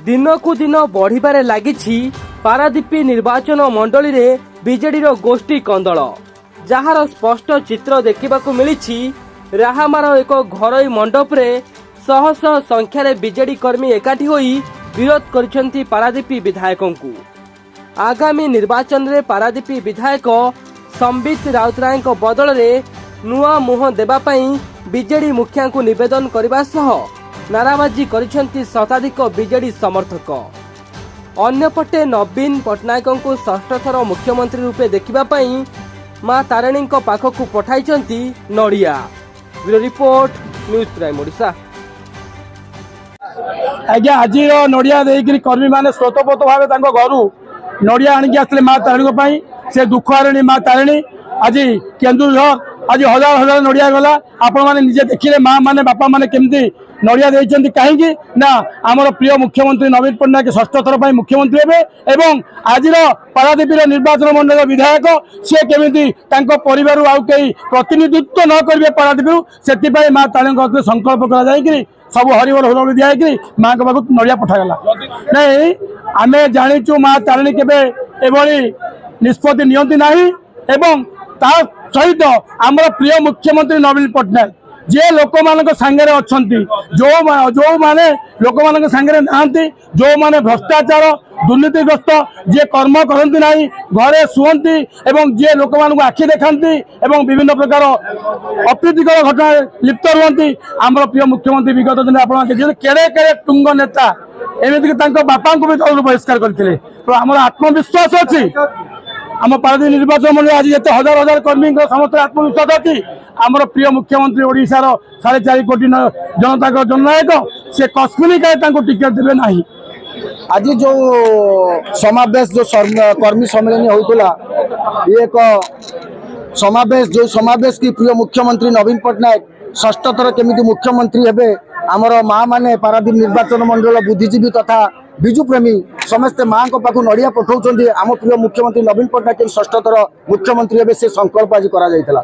दिनकू दिन बढ़िबारे लागिछि पारादीपी निर्वाचन मंडली रे बीजेडी गोष्ठी कंदल जार स्पष्ट चित्र देखा मिली। राहामार एक घरोई मंडप रे शह शह संख्यार बीजेडी कर्मी एकाठी होई विरोध करिसेंती पारादीपी विधायक को। आगामी निर्वाचन रे पारादीपी विधायक संबित राउतराय बदल रे नुआ मुह देबा पई बीजेडी मुखिया को निवेदन करने सह नाराबाजी करिसेंती शताधिक बीजेडी समर्थक। अन्यपटे नवीन पट्टनायक को षष्ठ थर मुख्यमंत्री रूपे देखिबा पई मां तारिणी पाखकु पठाइचंती नड़िया। Bureau report news prime Odisha. आज्ञा आज नड़िया देकर कर्मी मैंने स्रोतपोत भाव घर नड़िया आणिक आसते माँ तारिणी से दुख हारिणी माँ तारिणी आज केन्दुझर आज हजार हजार नड़िया गला। आपण मैंने निजे देखिले माँ मैंने बापा मैंने केमती नड़िया देइछंती कहीं ना आमर प्रिय मुख्यमंत्री नवीन पट्टनायक षष्ठ थर पर मुख्यमंत्री हेबे एवं आज पारादीपी निर्वाचन मंडल विधायक सी केमी परिवार आउ कई प्रतिनिधित्व न करेंगे पारादीपी से माँ तारिणी संकल्प कर सब हरिबोल हुलबुल दिखाई माँ के पाक नड़िया पठागला। नहीं आम जाचु माँ तारिणी केवे निष्पत्ति नियंती नहीं एवं ता सहित आमर प्रिय मुख्यमंत्री नवीन पट्टनायक जे लोक मान सांगे अच्छा जो माने लोक मान सांगे नहांती जो माने भ्रष्टाचार दुर्नीतिग्रस्त जे कर्म करती ना घरे शुंती एवं जे लोक मान आखि देखाती एवं विभिन्न प्रकार अप्रीतिकर घटना लिप्त रुहति। आमर प्रिय मुख्यमंत्री विगत दिन आप केड़े केड़े टुंग नेता एमती बापा को भी दल बहिष्कार करते। तो आम आत्मविश्वास अच्छी आम पारादीप निर्वाचन मंडल आज जिते हजार हजार कर्मी समस्त आत्मविश्वास अच्छी आमर प्रिय मुख्यमंत्री ओडिशार 4.5 कोटी जनता का जननायक से कस्मिक टिकेट देवे ना। आज जो समावेश जो कर्मी सम्मेलन होता ये एक समावेश जो समावेश की प्रिय मुख्यमंत्री नवीन पट्टनायक षष्ठ थर केमिति मुख्यमंत्री हेबे आमर माँ माने पारादीप निर्वाचन मंडल बुद्धिजीवी तथा विजु प्रेमी समस्ते माँ को पाखु नड़िया पठाउछन्ती आम प्रिय मुख्यमंत्री नवीन पट्टनायक षष्ठ थर मुख्यमंत्री हेबे से संकल्प आज करा जायतला।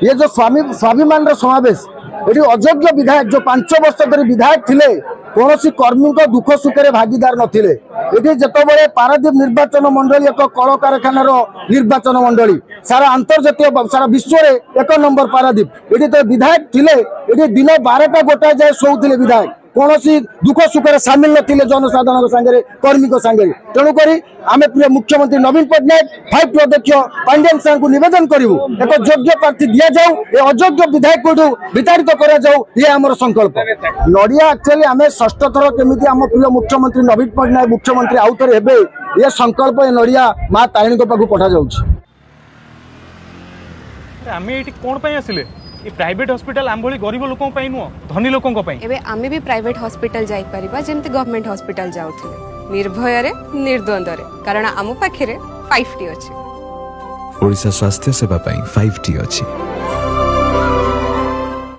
ये जो स्वाभिमान समावेश ये अयोग्य विधायक जो 5 वर्ष धरी विधायक थिले कौन कर्मी को दुख सुखे भागीदार नथिले। ये जितेबाला पारादीप निर्वाचन मंडली एक कल कारखानार निर्वाचन मंडली सारा अंतर्जातीय सारा विश्व में 1 नंबर पारादीप ये तो विधायक थिले ये दिन 12टा गोटा जाए शोले विधायक कौन दुख सुखे सामिल नथिले जनसाधारण सांगे कर्मी सांगे। तेणुक आम प्रिय मुख्यमंत्री नवीन पट्टनायक 5 अध्यक्ष पांड्यान साहब को निवेदन करूँ एक योग्य प्रार्थी दि जाऊ ये अयोग्य विधायक को विताड़ित करा जाऊ ये आमर संकल्प। नड़िया एक्चुअली आम षष्ठ थर केमिति आम प्रिय मुख्यमंत्री नवीन पट्टनायक मुख्यमंत्री आउ थे हेबे ये संकल्प ये नड़िया माँ तारिणी पाक पठा जाउछि। आम ये कौन पे आसिले ये प्राइवेट हॉस्पिटल आम भली गरीब लोक नुह धनी लोक आम भी प्राइवेट हॉस्पिटल जाई परिबा जेमति गवर्नमेंट हॉस्पिटल जाउथिले निर्भय रे निर्द्वंद रे कारण आम पाखे 5T अछि। ओडिशा स्वास्थ्य सेवा 5T अछि।